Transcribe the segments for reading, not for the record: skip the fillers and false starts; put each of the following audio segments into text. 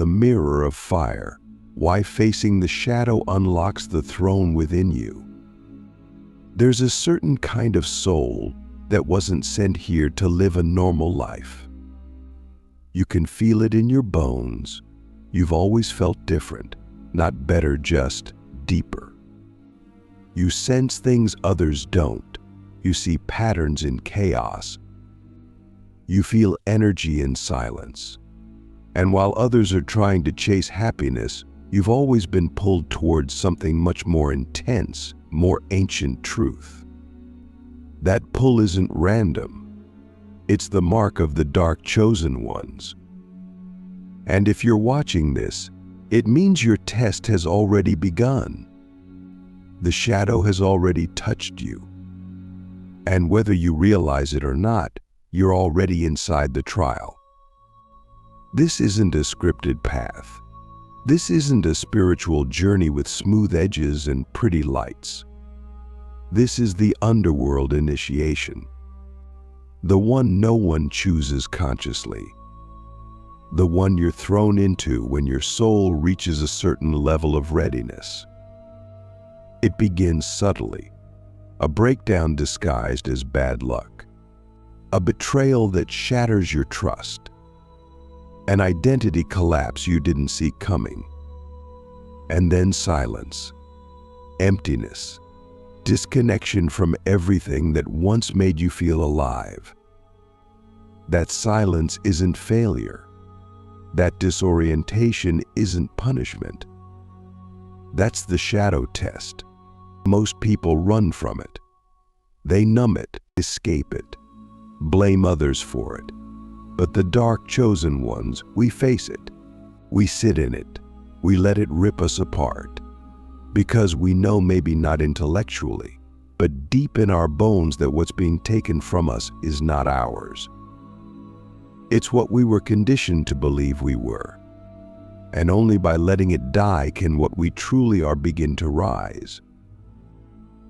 The mirror of fire. Why facing the shadow unlocks the throne within you. There's a certain kind of soul that wasn't sent here to live a normal life. You can feel it in your bones. You've always felt different, not better, just deeper. You sense things others don't. You see patterns in chaos. You feel energy in silence. And while others are trying to chase happiness, you've always been pulled towards something much more intense, more ancient truth. That pull isn't random. It's the mark of the dark chosen ones. And if you're watching this, it means your test has already begun. The shadow has already touched you. And whether you realize it or not, you're already inside the trial. This isn't a scripted path. This isn't a spiritual journey with smooth edges and pretty lights. This is the underworld initiation. The one no one chooses consciously. The one you're thrown into when your soul reaches a certain level of readiness. It begins subtly, a breakdown disguised as bad luck, a betrayal that shatters your trust, an identity collapse you didn't see coming, and then silence, emptiness, disconnection from everything that once made you feel alive. That silence isn't failure. That disorientation isn't punishment. That's the shadow test. Most people run from it. They numb it, escape it, blame others for it. But the dark chosen ones, we face it. We sit in it. We let it rip us apart. Because we know, maybe not intellectually, but deep in our bones, that what's being taken from us is not ours. It's what we were conditioned to believe we were. And only by letting it die can what we truly are begin to rise.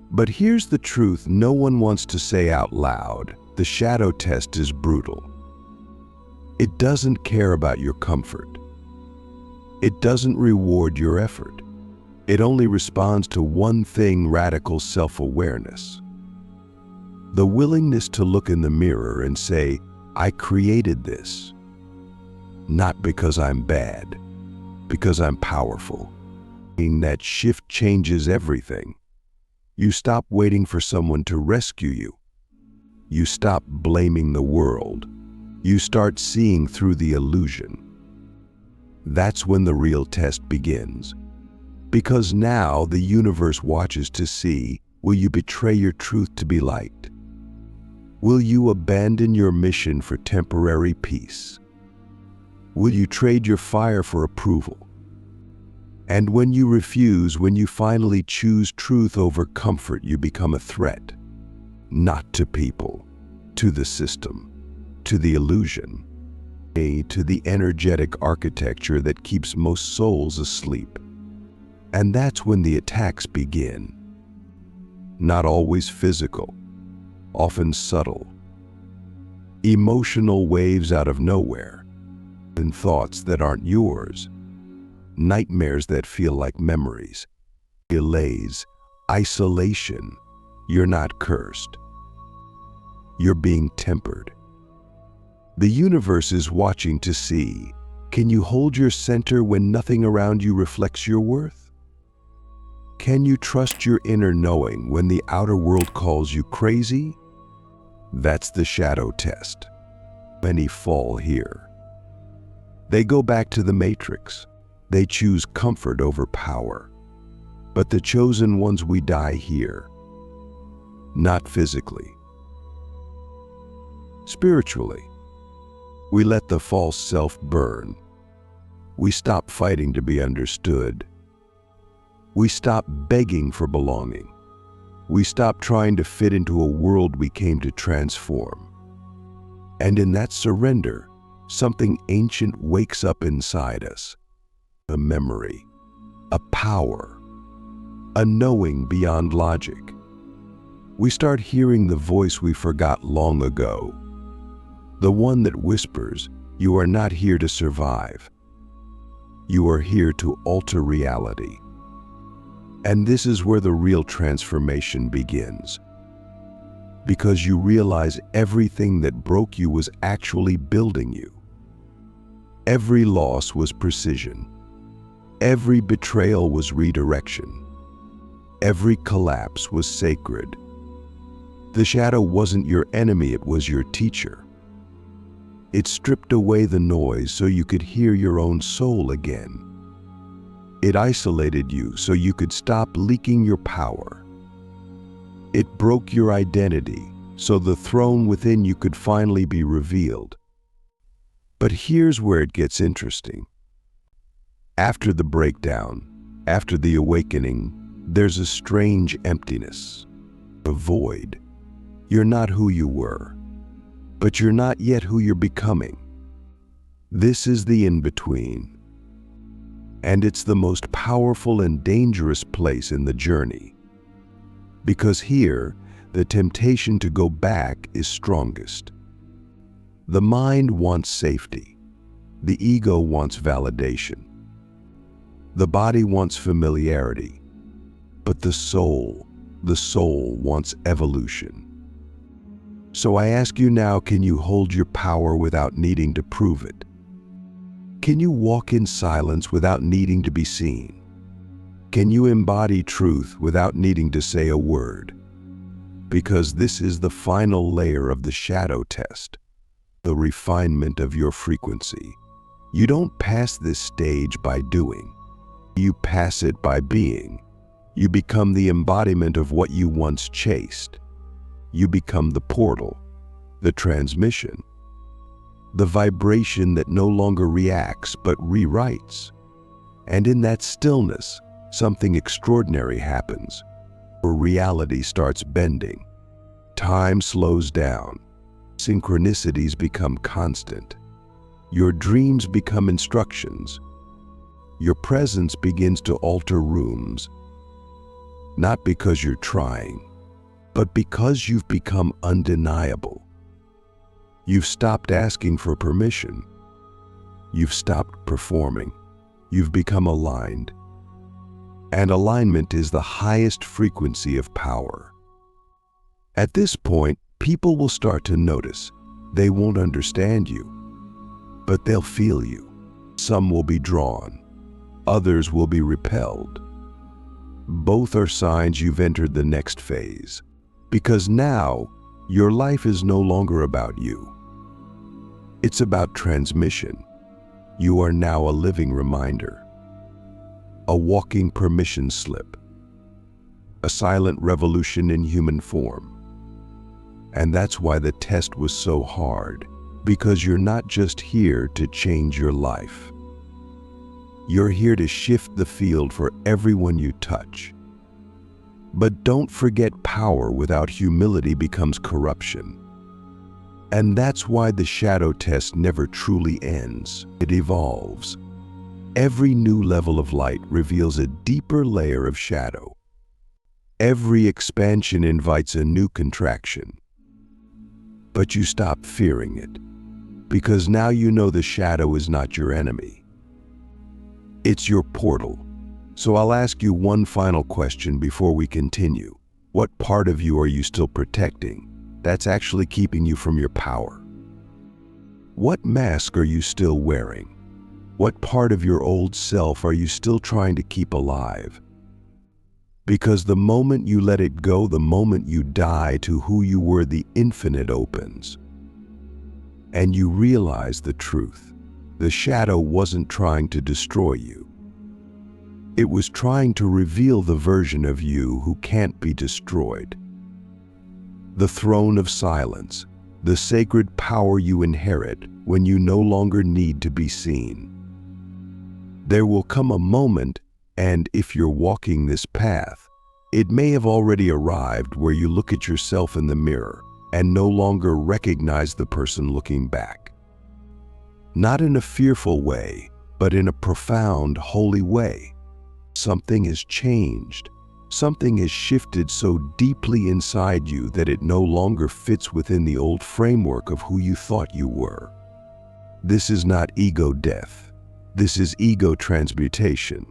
But here's the truth no one wants to say out loud. The shadow test is brutal. It doesn't care about your comfort. It doesn't reward your effort. It only responds to one thing: radical self-awareness. The willingness to look in the mirror and say, I created this. Not because I'm bad, because I'm powerful. That shift changes everything. You stop waiting for someone to rescue you. You stop blaming the world. You start seeing through the illusion. That's when the real test begins. Because now the universe watches to see, will you betray your truth to be liked? Will you abandon your mission for temporary peace? Will you trade your fire for approval? And when you refuse, when you finally choose truth over comfort, you become a threat. Not to people, to the system, to the illusion, to the energetic architecture that keeps most souls asleep. And that's when the attacks begin. Not always physical, often subtle. Emotional waves out of nowhere, and thoughts that aren't yours. Nightmares that feel like memories. Delays, isolation. You're not cursed. You're being tempered. The universe is watching to see, can you hold your center when nothing around you reflects your worth? Can you trust your inner knowing when the outer world calls you crazy? That's the shadow test. Many fall here. They go back to the matrix. They choose comfort over power. But the chosen ones, we die here. Not physically. Spiritually. We let the false self burn. We stop fighting to be understood. We stop begging for belonging. We stop trying to fit into a world we came to transform. And in that surrender, something ancient wakes up inside us. A memory, a power, a knowing beyond logic. We start hearing the voice we forgot long ago. The one that whispers, you are not here to survive. You are here to alter reality. And this is where the real transformation begins. Because you realize everything that broke you was actually building you. Every loss was precision. Every betrayal was redirection. Every collapse was sacred. The shadow wasn't your enemy, it was your teacher. It stripped away the noise so you could hear your own soul again. It isolated you so you could stop leaking your power. It broke your identity so the throne within you could finally be revealed. But here's where it gets interesting. After the breakdown, after the awakening, there's a strange emptiness, a void. You're not who you were, but you're not yet who you're becoming. This is the in-between. And it's the most powerful and dangerous place in the journey. Because here, the temptation to go back is strongest. The mind wants safety. The ego wants validation. The body wants familiarity. But the soul wants evolution. So I ask you now, can you hold your power without needing to prove it? Can you walk in silence without needing to be seen? Can you embody truth without needing to say a word? Because this is the final layer of the shadow test, the refinement of your frequency. You don't pass this stage by doing. You pass it by being. You become the embodiment of what you once chased. You become the portal, the transmission, the vibration that no longer reacts but rewrites. And in that stillness, something extraordinary happens. Reality starts bending. Time slows down. Synchronicities become constant. Your dreams become instructions. Your presence begins to alter rooms. Not because you're trying, but because you've become undeniable. You've stopped asking for permission. You've stopped performing. You've become aligned. And alignment is the highest frequency of power. At this point, people will start to notice. They won't understand you, but they'll feel you. Some will be drawn. Others will be repelled. Both are signs you've entered the next phase. Because now, your life is no longer about you. It's about transmission. You are now a living reminder. A walking permission slip. A silent revolution in human form. And that's why the test was so hard. Because you're not just here to change your life. You're here to shift the field for everyone you touch. But don't forget, power without humility becomes corruption. And that's why the shadow test never truly ends. It evolves. Every new level of light reveals a deeper layer of shadow. Every expansion invites a new contraction. But you stop fearing it, because now you know the shadow is not your enemy. It's your portal. So I'll ask you one final question before we continue. What part of you are you still protecting that's actually keeping you from your power? What mask are you still wearing? What part of your old self are you still trying to keep alive? Because the moment you let it go, the moment you die to who you were, the infinite opens. And you realize the truth. The shadow wasn't trying to destroy you. It was trying to reveal the version of you who can't be destroyed. The throne of silence, the sacred power you inherit when you no longer need to be seen. There will come a moment, and if you're walking this path, it may have already arrived, where you look at yourself in the mirror and no longer recognize the person looking back. Not in a fearful way, but in a profound, holy way. Something has changed. Something has shifted so deeply inside you that it no longer fits within the old framework of who you thought you were. This is not ego death. This is ego transmutation.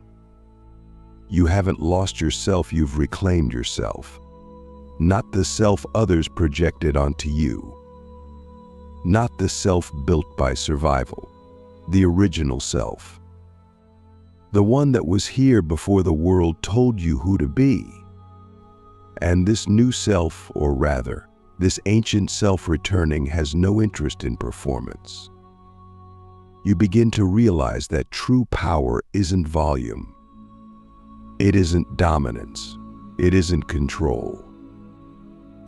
You haven't lost yourself, you've reclaimed yourself. Not the self others projected onto you. Not the self built by survival. The original self. The one that was here before the world told you who to be. And this new self, or rather, this ancient self returning, has no interest in performance. You begin to realize that true power isn't volume. It isn't dominance. It isn't control.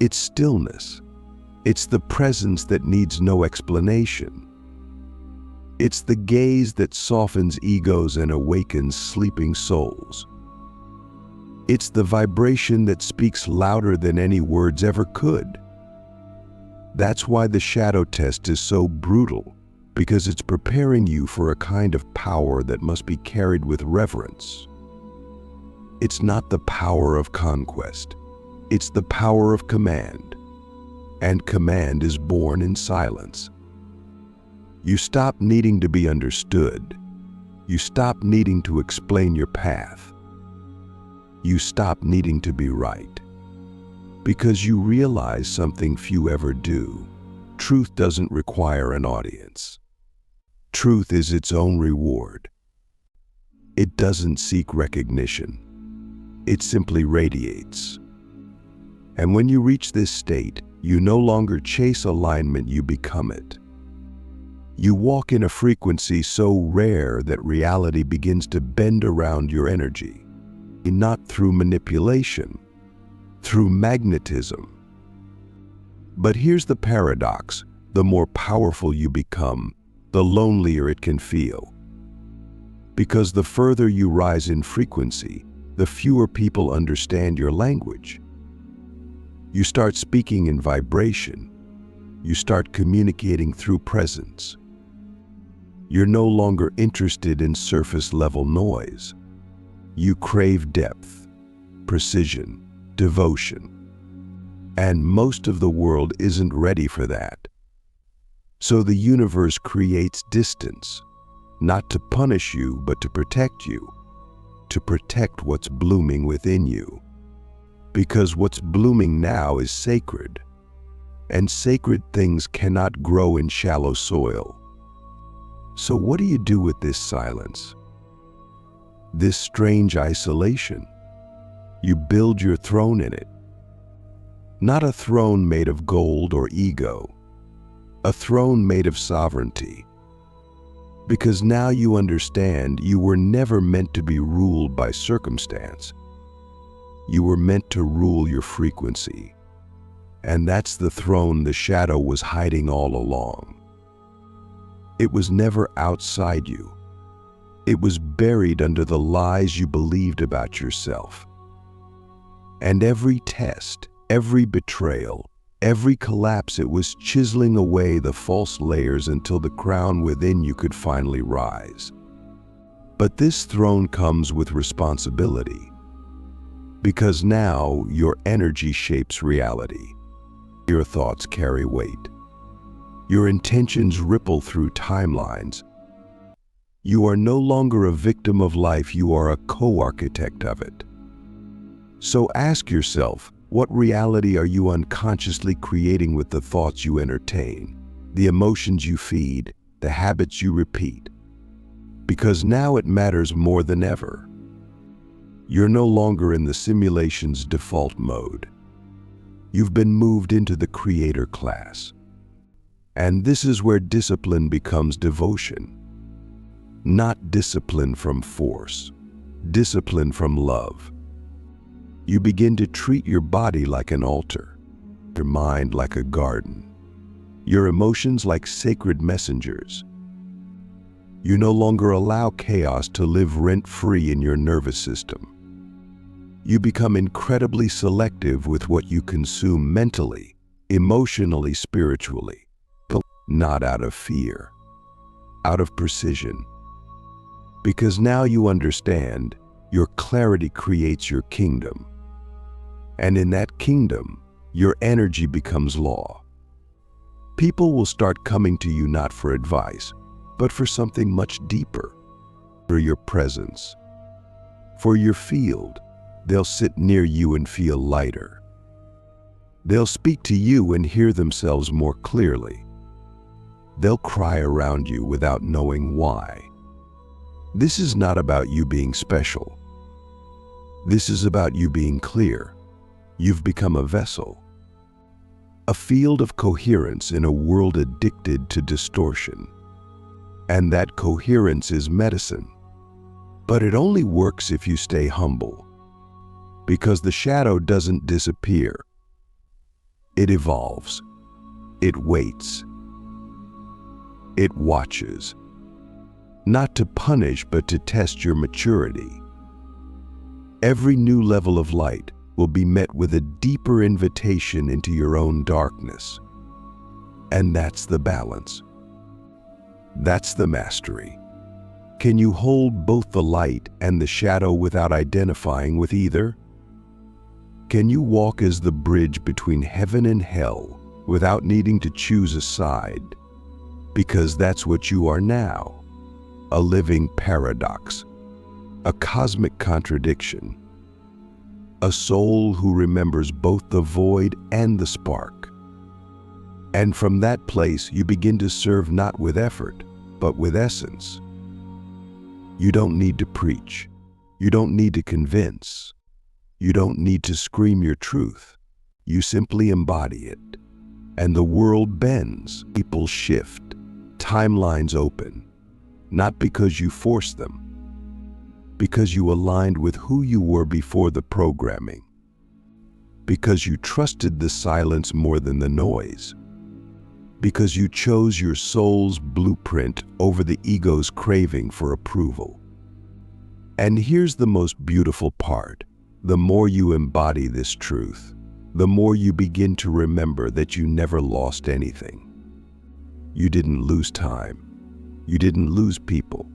It's stillness. It's the presence that needs no explanation. It's the gaze that softens egos and awakens sleeping souls. It's the vibration that speaks louder than any words ever could. That's why the shadow test is so brutal, because it's preparing you for a kind of power that must be carried with reverence. It's not the power of conquest. It's the power of command. And command is born in silence. You stop needing to be understood. You stop needing to explain your path. You stop needing to be right. Because you realize something few ever do. Truth doesn't require an audience. Truth is its own reward. It doesn't seek recognition. It simply radiates. And when you reach this state, you no longer chase alignment, you become it. You walk in a frequency so rare that reality begins to bend around your energy, not through manipulation, through magnetism. But here's the paradox: the more powerful you become, the lonelier it can feel. Because the further you rise in frequency, the fewer people understand your language. You start speaking in vibration. You start communicating through presence. You're no longer interested in surface-level noise. You crave depth, precision, devotion. And most of the world isn't ready for that. So the universe creates distance, not to punish you, but to protect you, to protect what's blooming within you. Because what's blooming now is sacred, and sacred things cannot grow in shallow soil. So what do you do with this silence? This strange isolation? You build your throne in it. Not a throne made of gold or ego, a throne made of sovereignty. Because now you understand you were never meant to be ruled by circumstance. You were meant to rule your frequency. And that's the throne the shadow was hiding all along. It was never outside you. It was buried under the lies you believed about yourself. And every test, every betrayal, every collapse, it was chiseling away the false layers until the crown within you could finally rise. But this throne comes with responsibility. Because now your energy shapes reality. Your thoughts carry weight. Your intentions ripple through timelines. You are no longer a victim of life, you are a co-architect of it. So ask yourself, what reality are you unconsciously creating with the thoughts you entertain, the emotions you feed, the habits you repeat? Because now it matters more than ever. You're no longer in the simulation's default mode. You've been moved into the creator class. And this is where discipline becomes devotion. Not discipline from force, discipline from love. You begin to treat your body like an altar, your mind like a garden, your emotions like sacred messengers. You no longer allow chaos to live rent-free in your nervous system. You become incredibly selective with what you consume mentally, emotionally, spiritually, not out of fear, out of precision. Because now you understand, your clarity creates your kingdom. And in that kingdom, your energy becomes law. People will start coming to you not for advice, but for something much deeper, for your presence, for your field. They'll sit near you and feel lighter. They'll speak to you and hear themselves more clearly. They'll cry around you without knowing why. This is not about you being special. This is about you being clear. You've become a vessel, a field of coherence in a world addicted to distortion. And that coherence is medicine. But it only works if you stay humble, because the shadow doesn't disappear. It evolves. It waits. It watches, not to punish but to test your maturity. Every new level of light will be met with a deeper invitation into your own darkness. And that's the balance. That's the mastery. Can you hold both the light and the shadow without identifying with either? Can you walk as the bridge between heaven and hell without needing to choose a side? Because that's what you are now, a living paradox, a cosmic contradiction, a soul who remembers both the void and the spark. And from that place, you begin to serve not with effort, but with essence. You don't need to preach. You don't need to convince. You don't need to scream your truth. You simply embody it. And the world bends, people shift, timelines open, not because you forced them, because you aligned with who you were before the programming, because you trusted the silence more than the noise, because you chose your soul's blueprint over the ego's craving for approval. And here's the most beautiful part. The more you embody this truth, the more you begin to remember that you never lost anything. You didn't lose time. You didn't lose people.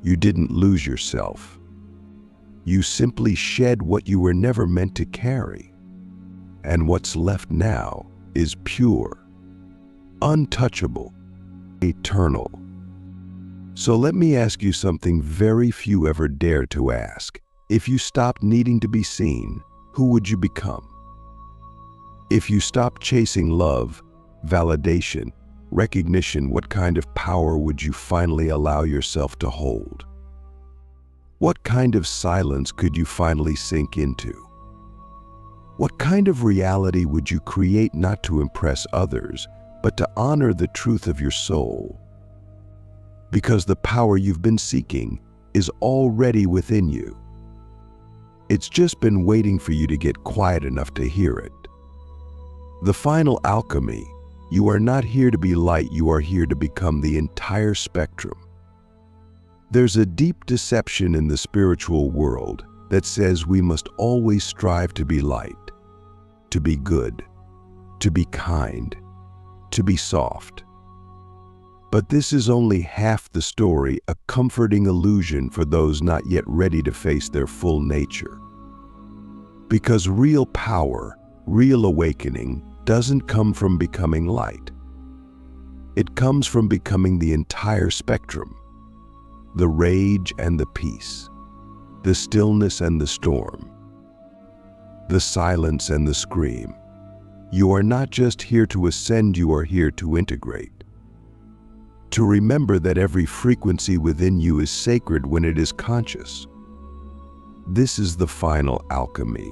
You didn't lose yourself. You simply shed what you were never meant to carry. And what's left now is pure, untouchable, eternal. So let me ask you something very few ever dare to ask. If you stopped needing to be seen, who would you become? If you stopped chasing love, validation, recognition, what kind of power would you finally allow yourself to hold? What kind of silence could you finally sink into? What kind of reality would you create not to impress others, but to honor the truth of your soul? Because the power you've been seeking is already within you. It's just been waiting for you to get quiet enough to hear it. The final alchemy. You are not here to be light, you are here to become the entire spectrum. There's a deep deception in the spiritual world that says we must always strive to be light, to be good, to be kind, to be soft. But this is only half the story, a comforting illusion for those not yet ready to face their full nature. Because real power, real awakening, doesn't come from becoming light. It comes from becoming the entire spectrum, the rage and the peace, the stillness and the storm, the silence and the scream. You are not just here to ascend, you are here to integrate. To remember that every frequency within you is sacred when it is conscious. This is the final alchemy.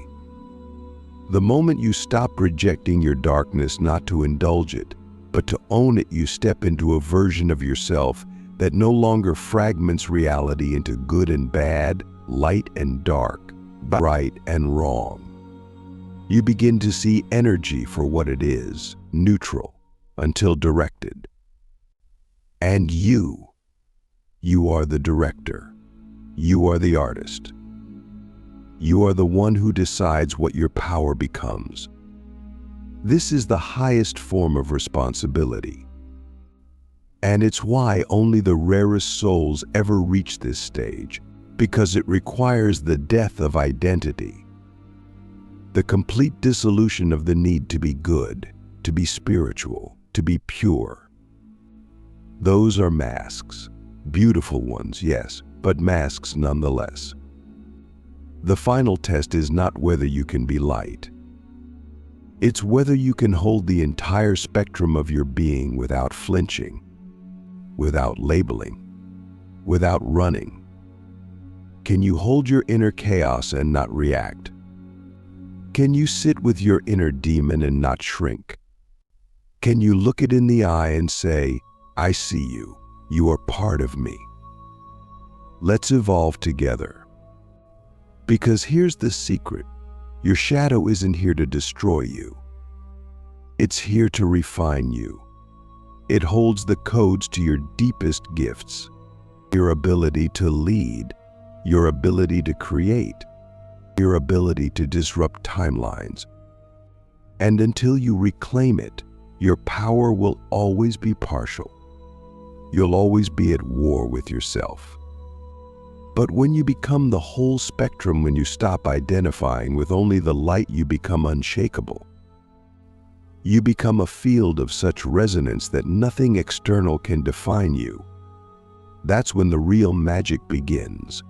The moment you stop rejecting your darkness not to indulge it, but to own it, you step into a version of yourself that no longer fragments reality into good and bad, light and dark, right and wrong. You begin to see energy for what it is, neutral until directed. And you are the director. You are the artist. You are the one who decides what your power becomes. This is the highest form of responsibility. And it's why only the rarest souls ever reach this stage, because it requires the death of identity, the complete dissolution of the need to be good, to be spiritual, to be pure. Those are masks, beautiful ones, yes, but masks nonetheless. The final test is not whether you can be light. It's whether you can hold the entire spectrum of your being without flinching, without labeling, without running. Can you hold your inner chaos and not react? Can you sit with your inner demon and not shrink? Can you look it in the eye and say, I see you, you are part of me. Let's evolve together. Because here's the secret, your shadow isn't here to destroy you. It's here to refine you. It holds the codes to your deepest gifts, your ability to lead, your ability to create, your ability to disrupt timelines. And until you reclaim it, your power will always be partial. You'll always be at war with yourself. But when you become the whole spectrum, when you stop identifying with only the light, you become unshakable. You become a field of such resonance that nothing external can define you. That's when the real magic begins.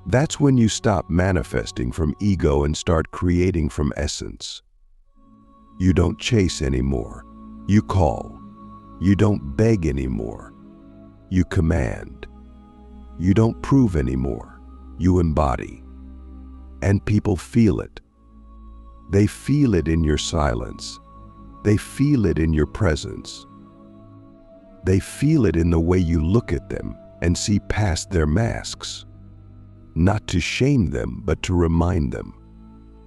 That's when you stop manifesting from ego and start creating from essence. You don't chase anymore. You call. You don't beg anymore. You command. You don't prove anymore. You embody. And people feel it. They feel it in your silence. They feel it in your presence. They feel it in the way you look at them and see past their masks. Not to shame them, but to remind them.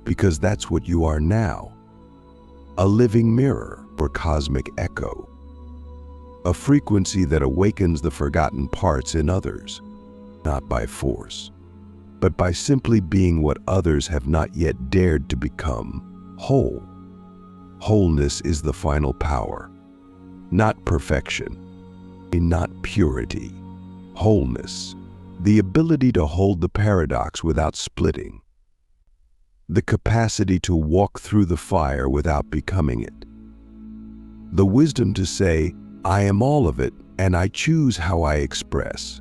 Because that's what you are now. A living mirror or cosmic echo. A frequency that awakens the forgotten parts in others. Not by force, but by simply being what others have not yet dared to become, whole. Wholeness is the final power, not perfection, not purity. Wholeness, the ability to hold the paradox without splitting, the capacity to walk through the fire without becoming it, the wisdom to say, I am all of it and I choose how I express.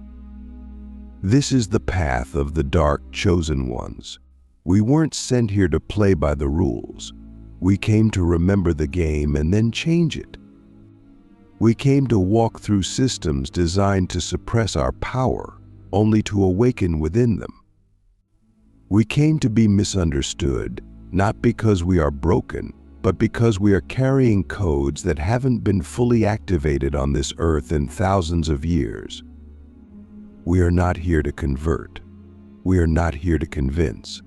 This is the path of the dark chosen ones. We weren't sent here to play by the rules. We came to remember the game and then change it. We came to walk through systems designed to suppress our power, only to awaken within them. We came to be misunderstood, not because we are broken, but because we are carrying codes that haven't been fully activated on this earth in thousands of years. We are not here to convert. We are not here to convince.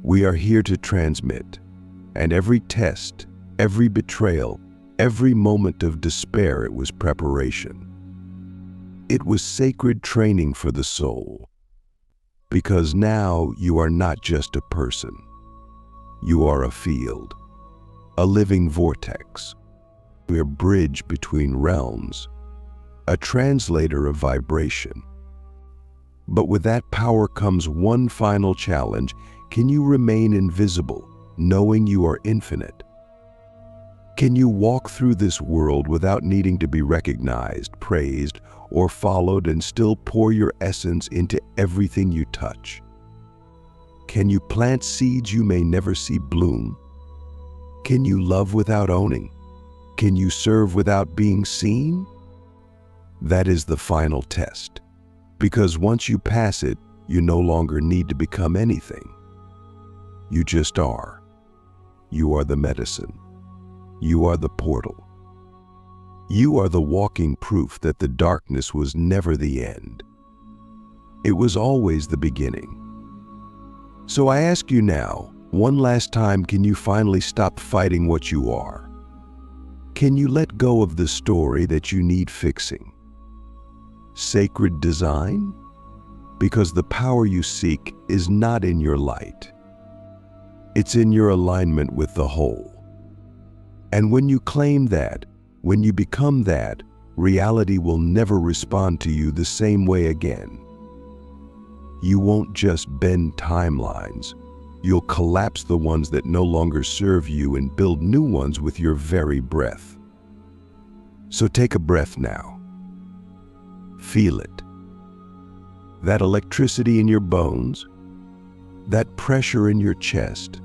We are here to transmit. And every test, every betrayal, every moment of despair, it was preparation. It was sacred training for the soul. Because now you are not just a person. You are a field, a living vortex. We are a bridge between realms, a translator of vibration. But with that power comes one final challenge. Can you remain invisible, knowing you are infinite? Can you walk through this world without needing to be recognized, praised, or followed and still pour your essence into everything you touch? Can you plant seeds you may never see bloom? Can you love without owning? Can you serve without being seen? That is the final test, because once you pass it, you no longer need to become anything. You just are. You are the medicine. You are the portal. You are the walking proof that the darkness was never the end. It was always the beginning. So I ask you now, one last time, can you finally stop fighting what you are? Can you let go of the story that you need fixing? Sacred design? Because the power you seek is not in your light. It's in your alignment with the whole. And when you claim that, when you become that, reality will never respond to you the same way again. You won't just bend timelines. You'll collapse the ones that no longer serve you and build new ones with your very breath. So take a breath now. Feel it. That electricity in your bones, that pressure in your chest,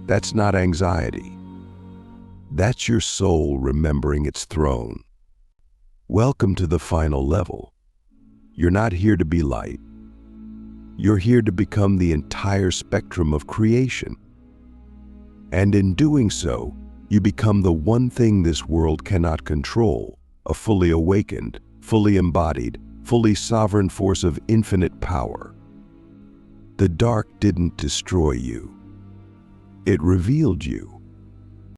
that's not anxiety. That's your soul remembering its throne. Welcome to the final level. You're not here to be light. You're here to become the entire spectrum of creation. And in doing so, you become the one thing this world cannot control, a fully awakened, fully embodied, fully sovereign force of infinite power. The dark didn't destroy you. It revealed you.